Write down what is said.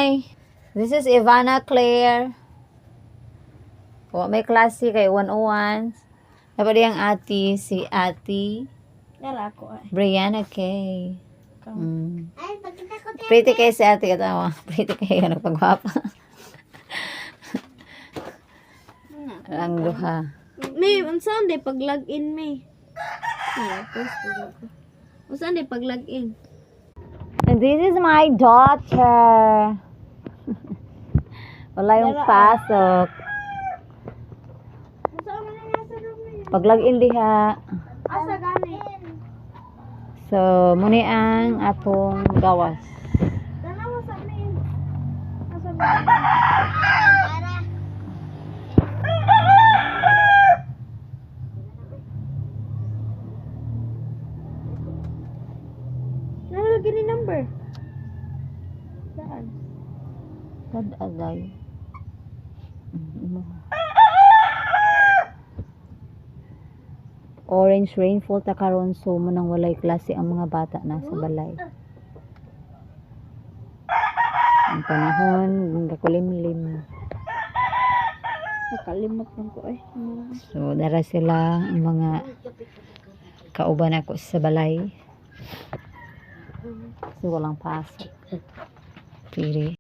Hi! This is Ivana Claire. O, may klase kay 101. Dapat yung ati, si ati. Nala ko ay. Brianna Kay. Ay, pagkita ko tayo. Pretty kay si ati katawa. Pretty kay nagpagwapa. Ang duha. May, on Sunday, pag log-in, may. On Sunday, pag log-in. And this is my daughter. Wala yung pasok. Saan mo na nasa room na yun? Pag log in diha. Asa gani? So, muni ang atong gawas. Sana mo sa amin. Asa mo? Para. Nalagyan ni number. Saan? Kad agay. Orange rainfall ta karon, so munang walay klase ang mga bata nasa balay. Ang panahon kakulimlim. Nakalimot lang ko eh. So dara sila ang mga kauban ako sa balay. So walang pasok. Piri.